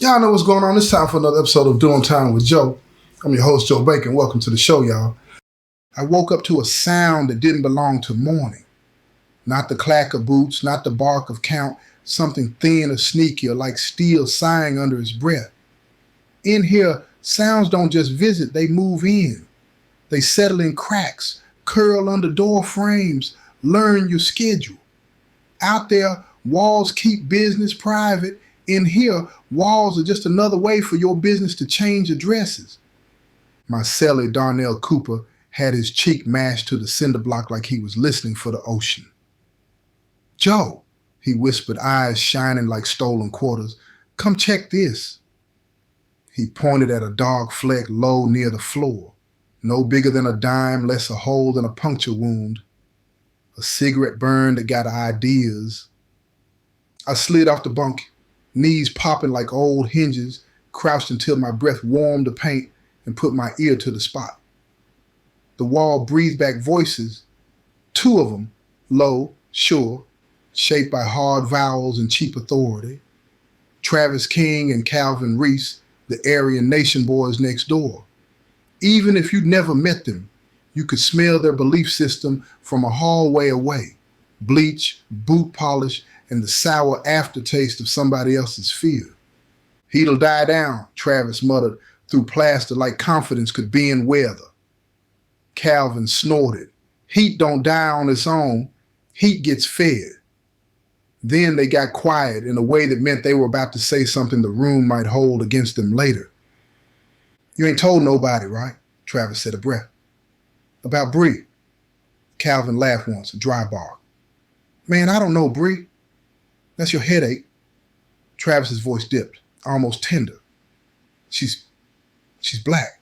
Y'all know what's going on. It's time for another episode of Doing Time with Joe. I'm your host, Joe Bacon. Welcome to the show, y'all. I woke up to a sound that didn't belong to morning. Not the clack of boots, not the bark of count, something thin or sneaky or like steel sighing under his breath. In here, sounds don't just visit, they move in. They settle in cracks, curl under door frames, learn your schedule. Out there, walls keep business private. In here, walls are just another way for your business to change addresses. My cellie, Darnell Cooper, had his cheek mashed to the cinder block like he was listening for the ocean. "Joe," he whispered, eyes shining like stolen quarters, "come check this." He pointed at a dark fleck low near the floor, no bigger than a dime, less a hole than a puncture wound. A cigarette burn that got ideas. I slid off the bunk, knees popping like old hinges, crouched until my breath warmed the paint and put my ear to the spot. The wall breathed back voices, two of them, low, sure, shaped by hard vowels and cheap authority. Travis King and Calvin Reese, the Aryan Nation boys next door. Even if you'd never met them, you could smell their belief system from a hallway away. Bleach, boot polish, and the sour aftertaste of somebody else's fear. "Heat'll die down," Travis muttered through plaster like confidence could bend weather. Calvin snorted. "Heat don't die on its own. Heat gets fed." Then they got quiet in a way that meant they were about to say something the room might hold against them later. "You ain't told nobody, right?" Travis said a breath. "About Bree?" Calvin laughed once, a dry bark. "Man, I don't know Bree. That's your headache." Travis's voice dipped, almost tender. She's black."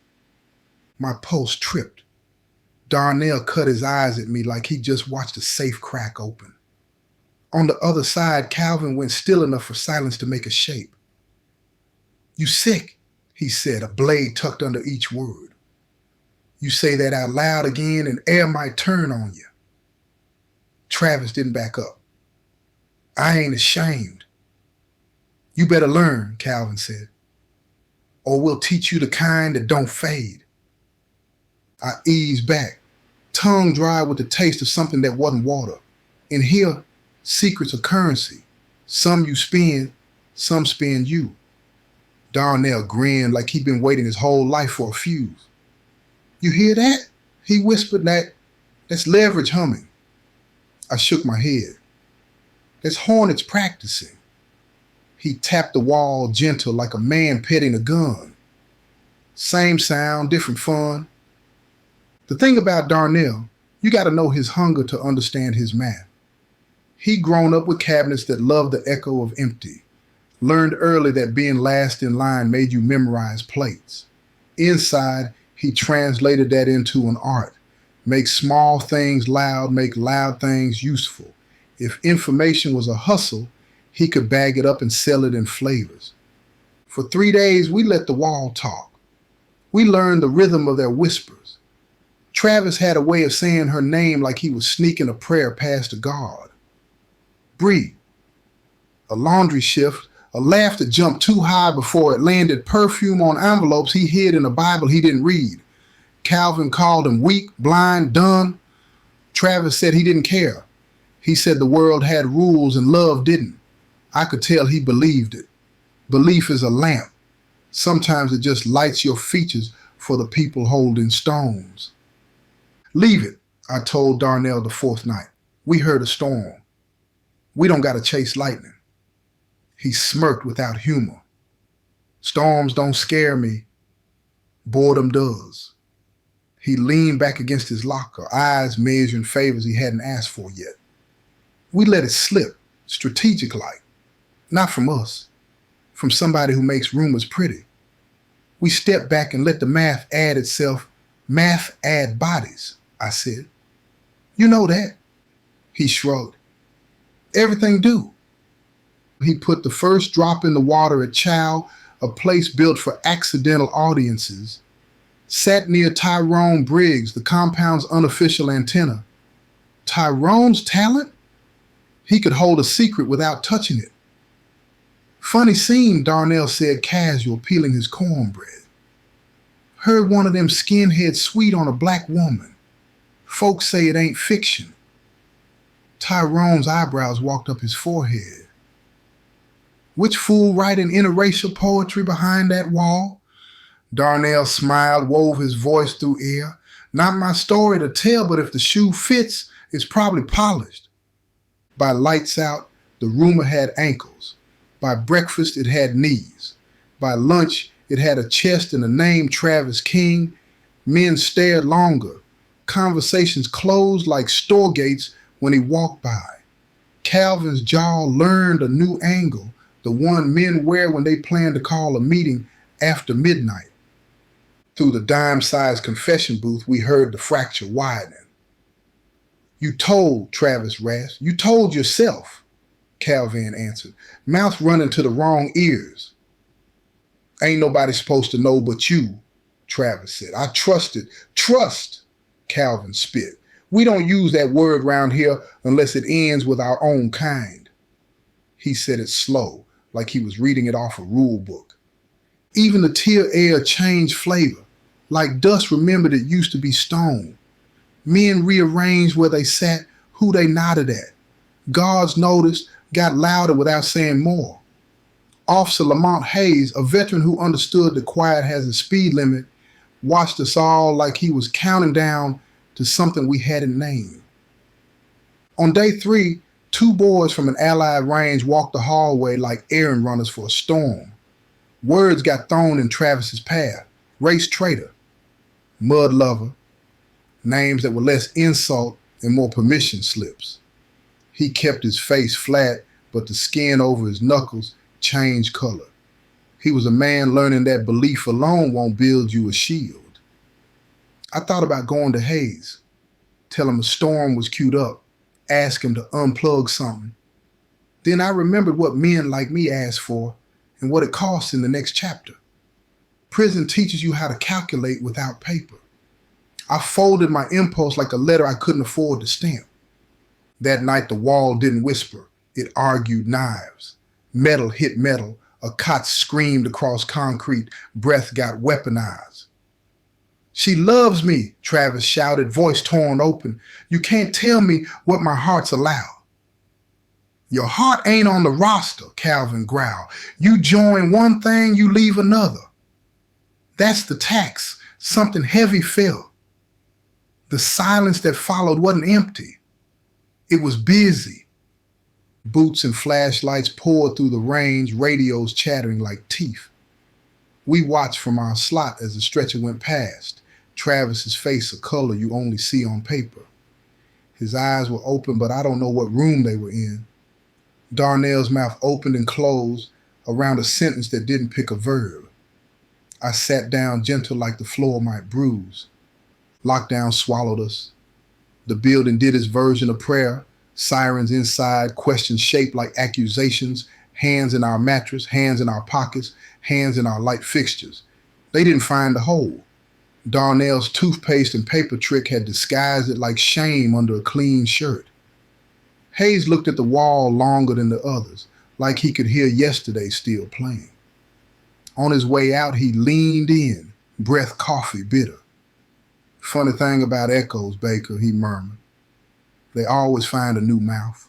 My pulse tripped. Darnell cut his eyes at me like he just watched a safe crack open. On the other side, Calvin went still enough for silence to make a shape. "You sick," he said, a blade tucked under each word. "You say that out loud again and air might turn on you." Travis didn't back up. "I ain't ashamed." "You better learn," Calvin said, "or we'll teach you the kind that don't fade." I eased back, tongue dry with the taste of something that wasn't water. In here, secrets are currency. Some you spend, some spend you. Darnell grinned like he'd been waiting his whole life for a fuse. "You hear that?" he whispered. That's leverage humming." I shook my head. "That's hornets practicing." He tapped the wall gentle like a man petting a gun. "Same sound, different fun." The thing about Darnell, you gotta know his hunger to understand his math. He'd grown up with cabinets that loved the echo of empty. Learned early that being last in line made you memorize plates. Inside, he translated that into an art. Make small things loud, make loud things useful. If information was a hustle, he could bag it up and sell it in flavors. For 3 days, we let the wall talk. We learned the rhythm of their whispers. Travis had a way of saying her name like he was sneaking a prayer past a guard. Bree. A laundry shift, a laugh that jumped too high before it landed perfume on envelopes he hid in a Bible he didn't read. Calvin called him weak, blind, done. Travis said he didn't care. He said the world had rules and love didn't. I could tell he believed it. Belief is a lamp. Sometimes it just lights your features for the people holding stones. "Leave it," I told Darnell the fourth night. "We heard a storm. We don't gotta chase lightning." He smirked without humor. "Storms don't scare me. Boredom does." He leaned back against his locker, eyes measuring favors he hadn't asked for yet. We let it slip, strategic-like. Not from us, from somebody who makes rumors pretty. We stepped back and let the math add itself. "Math add bodies," I said. "You know that." He shrugged. "Everything do." He put the first drop in the water at Chow, a place built for accidental audiences. Sat near Tyrone Briggs, the compound's unofficial antenna. Tyrone's talent? He could hold a secret without touching it. Funny scene, Darnell said, casual, peeling his cornbread. Heard one of them skinheads sweet on a black woman. Folks say it ain't fiction. Tyrone's eyebrows walked up his forehead. Which fool writing interracial poetry behind that wall? Darnell smiled, wove his voice through air. Not my story to tell, but if the shoe fits, it's probably polished. By lights out, the rumor had ankles. By breakfast, it had knees. By lunch, it had a chest and a name, Travis King. Men stared longer. Conversations closed like store gates when he walked by. Calvin's jaw learned a new angle, the one men wear when they plan to call a meeting after midnight. Through the dime-sized confession booth, we heard the fracture widening. You told, Travis rasped. You told yourself, Calvin answered, mouth running to the wrong ears. Ain't nobody supposed to know but you, Travis said. I trusted. Trust, Calvin spit. We don't use that word round here unless it ends with our own kind. He said it slow, like he was reading it off a rule book. Even the tear air changed flavor, like dust remembered it used to be stone. Men rearranged where they sat, who they nodded at. Guards noticed, got louder without saying more. Officer Lamont Hayes, a veteran who understood the quiet has a speed limit, watched us all like he was counting down to something we hadn't named. On day 3, 2 boys from an allied range walked the hallway like errand runners for a storm. Words got thrown in Travis's path. Race traitor, mud lover, names that were less insult and more permission slips. He kept his face flat, but the skin over his knuckles changed color. He was a man learning that belief alone won't build you a shield. I thought about going to Hayes, tell him a storm was queued up, ask him to unplug something. Then I remembered what men like me asked for and what it costs in the next chapter. Prison teaches you how to calculate without paper. I folded my impulse like a letter I couldn't afford to stamp. That night the wall didn't whisper, it argued knives. Metal hit metal, a cot screamed across concrete, breath got weaponized. She loves me, Travis shouted, voice torn open. You can't tell me what my heart's allowed. Your heart ain't on the roster, Calvin growled. You join one thing, you leave another. That's the tax. Something heavy fell. The silence that followed wasn't empty. It was busy. Boots and flashlights poured through the range, radios chattering like teeth. We watched from our slot as the stretcher went past, Travis's face a color you only see on paper. His eyes were open, but I don't know what room they were in. Darnell's mouth opened and closed around a sentence that didn't pick a verb. I sat down gentle like the floor might bruise. Lockdown swallowed us. The building did its version of prayer. Sirens inside, questions shaped like accusations, hands in our mattress, hands in our pockets, hands in our light fixtures. They didn't find the hole. Darnell's toothpaste and paper trick had disguised it like shame under a clean shirt. Hayes looked at the wall longer than the others, like he could hear yesterday still playing. On his way out, he leaned in, breath coffee bitter. Funny thing about echoes, Baker, he murmured. They always find a new mouth.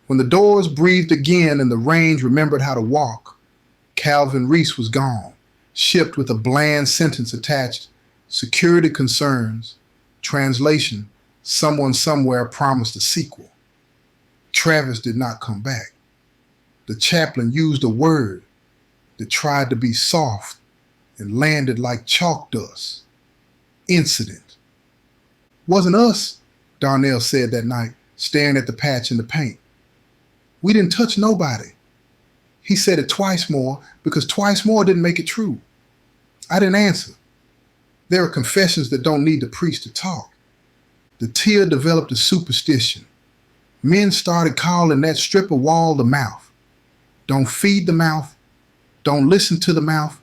When the doors breathed again and the range remembered how to walk, Calvin Reese was gone, shipped with a bland sentence attached, security concerns, translation, someone somewhere promised a sequel. Travis did not come back. The chaplain used a word that tried to be soft and landed like chalk dust. Incident. Wasn't us, Darnell said that night, staring at the patch in the paint. We didn't touch nobody. He said it twice more because twice more didn't make it true. I didn't answer. There are confessions that don't need the priest to talk. The tear developed a superstition. Men started calling that strip of wall the mouth. Don't feed the mouth. Don't listen to the mouth.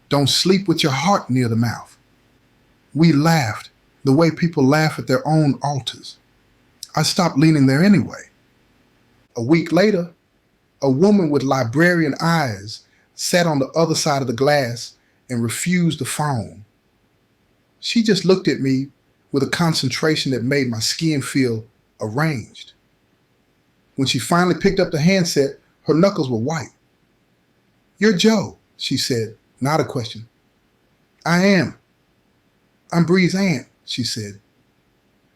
Don't sleep with your heart near the mouth. We laughed the way people laugh at their own altars. I stopped leaning there anyway. A week later, A woman with librarian eyes sat on the other side of the glass and refused the phone. She just looked at me with a concentration that made my skin feel arranged. When she finally picked up the handset, her knuckles were white. "You're Joe," she said, not a question. "I am. I'm Bree's aunt," she said.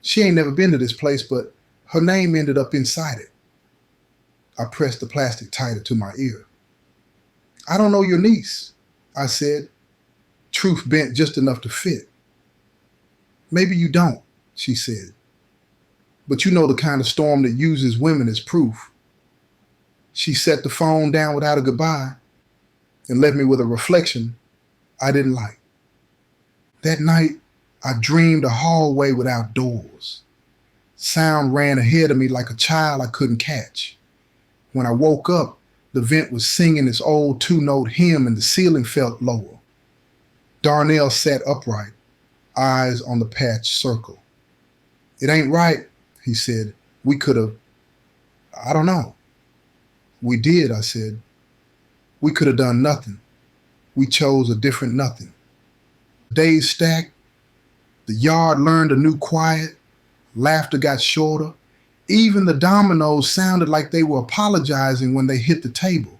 She ain't never been to this place, but her name ended up inside it. I pressed the plastic tighter to my ear. "I don't know your niece," I said, truth bent just enough to fit. "Maybe you don't," she said, "but you know the kind of storm that uses women as proof." She set the phone down without a goodbye and left me with a reflection I didn't like. That night, I dreamed a hallway without doors. Sound ran ahead of me like a child I couldn't catch. When I woke up, the vent was singing this old two-note hymn and the ceiling felt lower. Darnell sat upright, eyes on the patch circle. "It ain't right," he said. "We could have, I don't know." "We did," I said. "We could have done nothing. We chose a different nothing." Days stacked. The yard learned a new quiet. Laughter got shorter. Even the dominoes sounded like they were apologizing when they hit the table.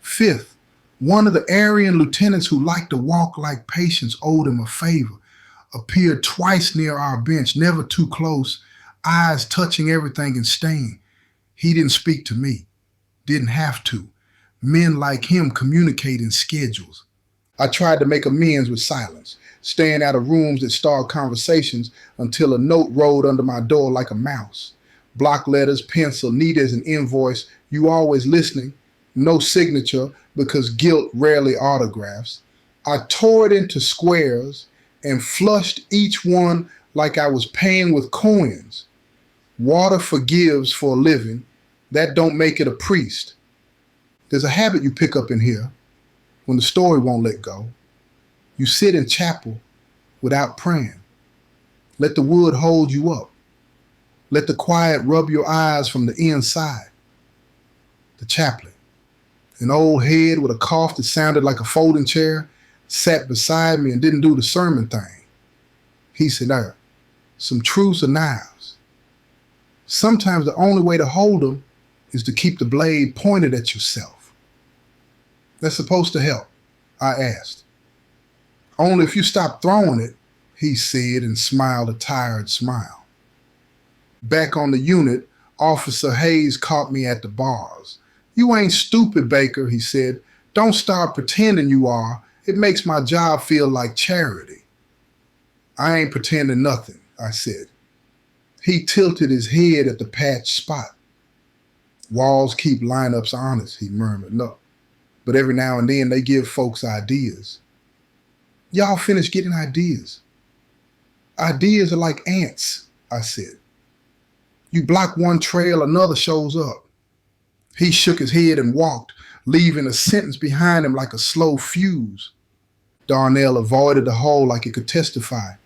Fifth, one of the Aryan lieutenants who liked to walk like patience owed him a favor, appeared twice near our bench, never too close, eyes touching everything and staying. He didn't speak to me. Didn't have to. Men like him communicate in schedules. I tried to make amends with silence, staying out of rooms that stalled conversations until a note rolled under my door like a mouse. Block letters, pencil, neat as an invoice, "You always listening," no signature because guilt rarely autographs. I tore it into squares and flushed each one like I was paying with coins. Water forgives for a living. That don't make it a priest. There's a habit you pick up in here when the story won't let go. You sit in chapel without praying. Let the wood hold you up. Let the quiet rub your eyes from the inside. The chaplain, an old head with a cough that sounded like a folding chair, sat beside me and didn't do the sermon thing. He said, "Some truths are knives. Sometimes the only way to hold them is to keep the blade pointed at yourself." "That's supposed to help?" I asked. "Only if you stop throwing it," he said and smiled a tired smile. Back on the unit, Officer Hayes caught me at the bars. "You ain't stupid, Baker," he said. "Don't start pretending you are. It makes my job feel like charity." "I ain't pretending nothing," I said. He tilted his head at the patch spot. "Walls keep lineups honest," he murmured. "No, but every now and then they give folks ideas." "Y'all finished getting ideas?" "Ideas are like ants," I said. "You block one trail, another shows up." He shook his head and walked, leaving a sentence behind him like a slow fuse. Darnell avoided the hole like it could testify.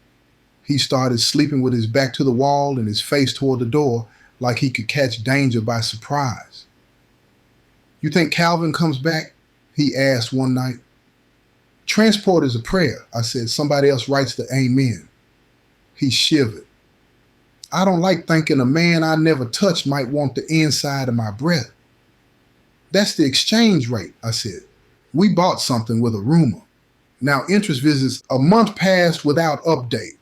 He started sleeping with his back to the wall and his face toward the door like he could catch danger by surprise. "You think Calvin comes back?" he asked one night. "Transport is a prayer," I said. "Somebody else writes the amen." He shivered. "I don't like thinking a man I never touched might want the inside of my breath." "That's the exchange rate," I said. "We bought something with a rumor. Now interest visits." A month passed without update.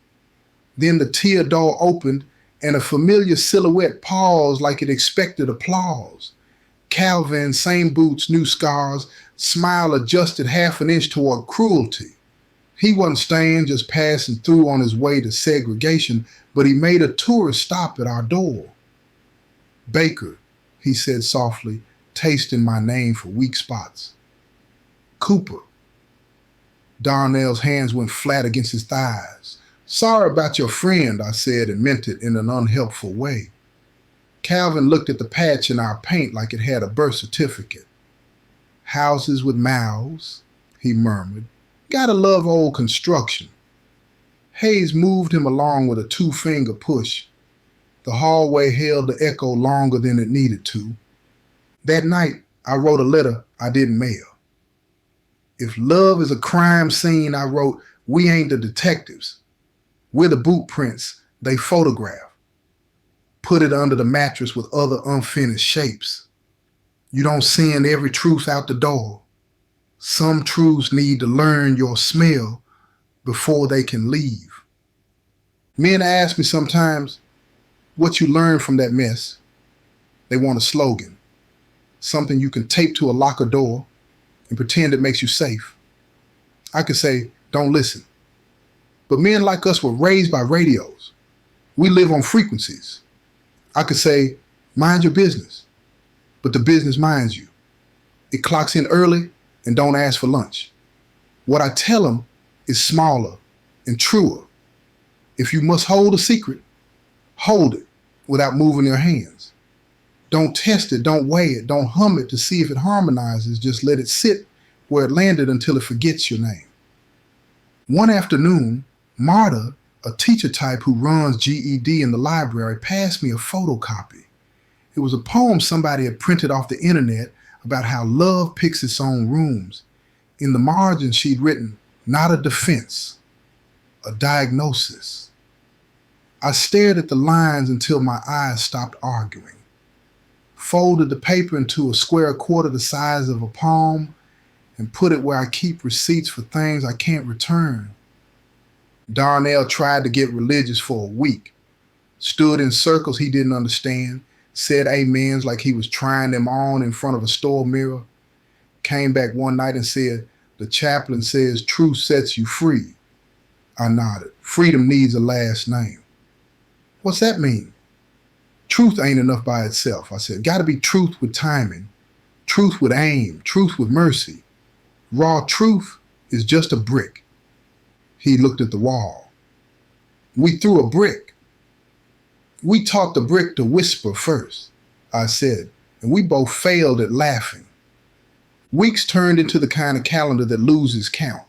Then the tier door opened and a familiar silhouette paused like it expected applause. Calvin, same boots, new scars, smile adjusted half an inch toward cruelty. He wasn't staying, just passing through on his way to segregation, but he made a tourist stop at our door. "Baker," he said softly, tasting my name for weak spots. "Cooper." Darnell's hands went flat against his thighs. "Sorry about your friend," I said, and meant it in an unhelpful way. Calvin looked at the patch in our paint like it had a birth certificate. "Houses with mouths," he murmured. "Gotta love old construction." Hayes moved him along with a two-finger push. The hallway held the echo longer than it needed to. That night, I wrote a letter I didn't mail. If love is a crime scene, I wrote, we ain't the detectives. We're the boot prints they photograph. Put it under the mattress with other unfinished shapes. You don't send every truth out the door. Some truths need to learn your smell before they can leave. Men ask me sometimes what you learned from that mess. They want a slogan, something you can tape to a locker door and pretend it makes you safe. I could say, don't listen. But men like us were raised by radios. We live on frequencies. I could say, mind your business, but the business minds you. It clocks in early and don't ask for lunch. What I tell them is smaller and truer. If you must hold a secret, hold it without moving your hands. Don't test it, don't weigh it, don't hum it to see if it harmonizes. Just let it sit where it landed until it forgets your name. One afternoon, Marta, a teacher type who runs GED in the library, passed me a photocopy. It was a poem somebody had printed off the internet about how love picks its own rooms. In the margin, she'd written, not a defense, a diagnosis. I stared at the lines until my eyes stopped arguing. Folded the paper into a square quarter the size of a palm and put it where I keep receipts for things I can't return. Darnell tried to get religious for a week, stood in circles he didn't understand, said amens like he was trying them on in front of a store mirror, came back one night and said, the chaplain says truth sets you free. I nodded. Freedom needs a last name. What's that mean? Truth ain't enough by itself, I said. Gotta be truth with timing, truth with aim, truth with mercy. Raw truth is just a brick. He looked at the wall. We threw a brick. We taught the brick to whisper first, I said, and we both failed at laughing. Weeks turned into the kind of calendar that loses count.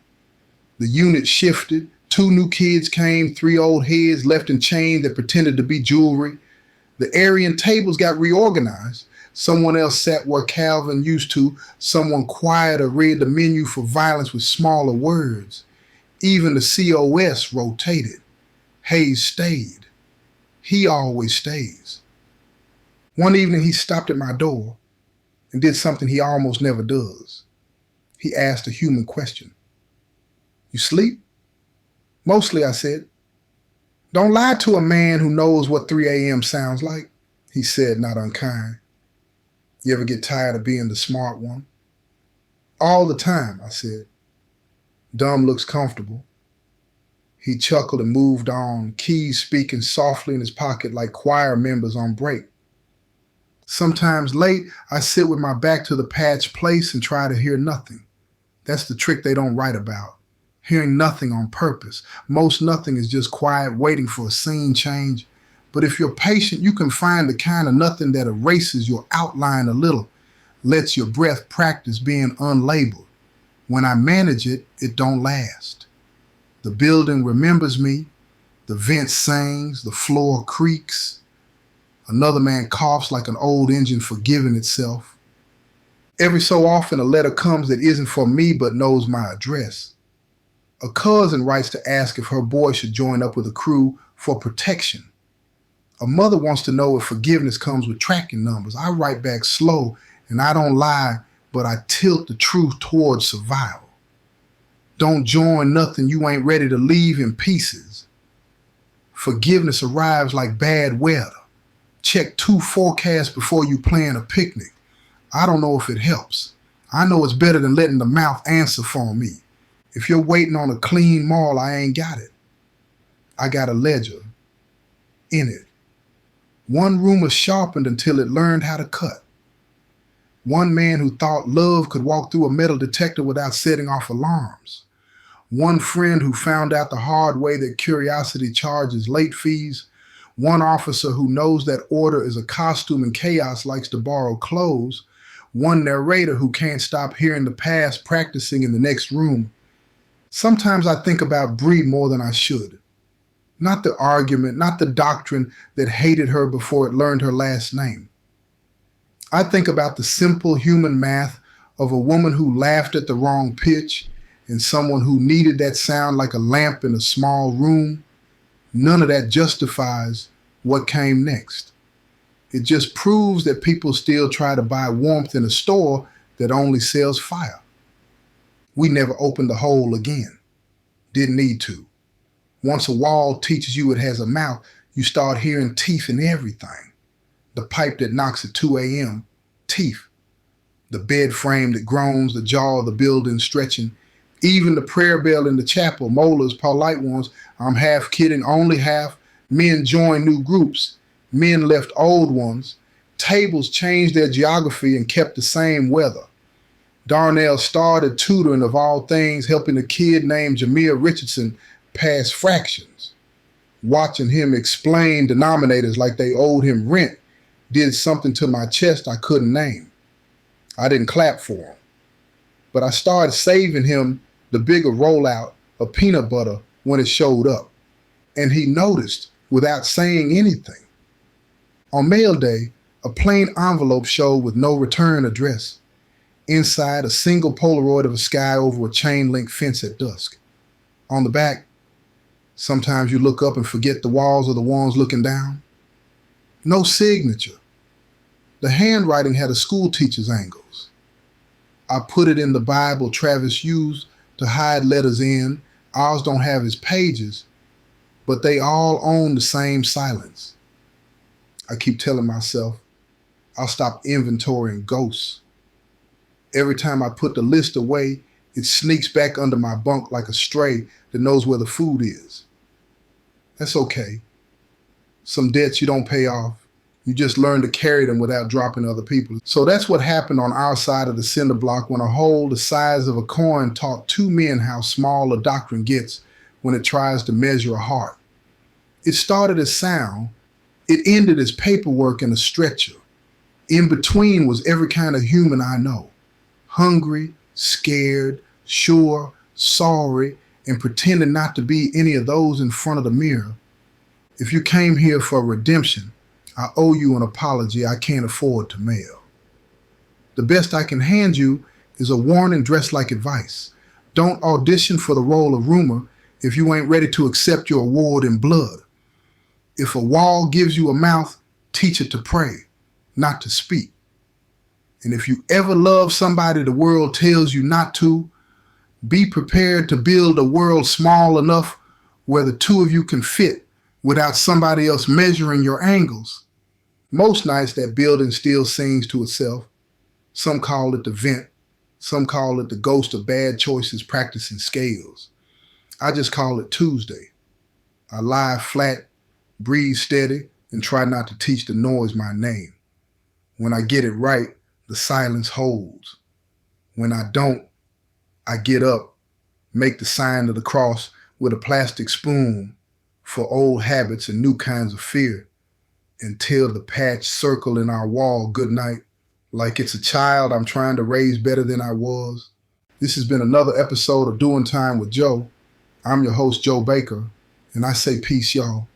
The unit shifted. 2 new kids came, 3 old heads left in chains that pretended to be jewelry. The Aryan tables got reorganized. Someone else sat where Calvin used to. Someone quieter read the menu for violence with smaller words. Even the COS rotated. Hayes stayed. He always stays. One evening he stopped at my door and did something he almost never does. He asked a human question. You sleep? Mostly, I said. Don't lie to a man who knows what 3 a.m. sounds like, he said, not unkind. You ever get tired of being the smart one? All the time, I said. Dumb looks comfortable. He chuckled and moved on, keys speaking softly in his pocket like choir members on break. Sometimes late, I sit with my back to the patched place and try to hear nothing. That's the trick they don't write about. Hearing nothing on purpose. Most nothing is just quiet, waiting for a scene change. But if you're patient, you can find the kind of nothing that erases your outline a little, lets your breath practice being unlabeled. When I manage it, it don't last. The building remembers me, the vent sings, the floor creaks. Another man coughs like an old engine forgiving itself. Every so often a letter comes that isn't for me but knows my address. A cousin writes to ask if her boy should join up with a crew for protection. A mother wants to know if forgiveness comes with tracking numbers. I write back slow, and I don't lie, but I tilt the truth towards survival. Don't join nothing you ain't ready to leave in pieces. Forgiveness arrives like bad weather. Check 2 forecasts before you plan a picnic. I don't know if it helps. I know it's better than letting the mouth answer for me. If you're waiting on a clean mall, I ain't got it. I got a ledger. In it. One rumor sharpened until it learned how to cut. One man who thought love could walk through a metal detector without setting off alarms. One friend who found out the hard way that curiosity charges late fees. One officer who knows that order is a costume and chaos likes to borrow clothes. One narrator who can't stop hearing the past practicing in the next room. Sometimes I think about Bree more than I should. Not the argument, not the doctrine that hated her before it learned her last name. I think about the simple human math of a woman who laughed at the wrong pitch and someone who needed that sound like a lamp in a small room. None of that justifies what came next. It just proves that people still try to buy warmth in a store that only sells fire. We never opened the hole again. Didn't need to. Once a wall teaches you it has a mouth, you start hearing teeth in everything. The pipe that knocks at 2 a.m., teeth. The bed frame that groans, the jaw of the building stretching. Even the prayer bell in the chapel, molars, polite ones. I'm half kidding, only half. Men joined new groups. Men left old ones. Tables changed their geography and kept the same weather. Darnell started tutoring of all things, helping a kid named Jameer Richardson pass fractions. Watching him explain denominators like they owed him rent did something to my chest I couldn't name. I didn't clap for him, but I started saving him the bigger rollout of peanut butter when it showed up. And he noticed without saying anything. On mail day, a plain envelope showed with no return address. Inside, a single Polaroid of a sky over a chain link fence at dusk. On the back, sometimes you look up and forget the walls are the ones looking down. No signature. The handwriting had a school teacher's angles. I put it in the Bible Travis used to hide letters in. Ours don't have his pages, but they all own the same silence. I keep telling myself, I'll stop inventorying ghosts. Every time I put the list away, it sneaks back under my bunk like a stray that knows where the food is. That's okay. Some debts you don't pay off. You just learn to carry them without dropping other people. So that's what happened on our side of the cinder block when a hole the size of a coin taught two men how small a doctrine gets when it tries to measure a heart. It started as sound. It ended as paperwork and a stretcher. In between was every kind of human I know. Hungry, scared, sure, sorry, and pretending not to be any of those in front of the mirror. If you came here for redemption, I owe you an apology I can't afford to mail. The best I can hand you is a warning dressed like advice. Don't audition for the role of rumor if you ain't ready to accept your award in blood. If a wall gives you a mouth, teach it to pray, not to speak. And if you ever love somebody the world tells you not to, be prepared to build a world small enough where the two of you can fit without somebody else measuring your angles. Most nights that building still sings to itself. Some call it the vent. Some call it the ghost of bad choices practicing scales. I just call it Tuesday. I lie flat, breathe steady, and try not to teach the noise my name. When I get it right, the silence holds. When I don't, I get up, make the sign of the cross with a plastic spoon for old habits and new kinds of fear, and tell the patched circle in our wall good night, like it's a child I'm trying to raise better than I was. This has been another episode of Doing Time with Joe. I'm your host, Joe Baker, and I say peace, y'all.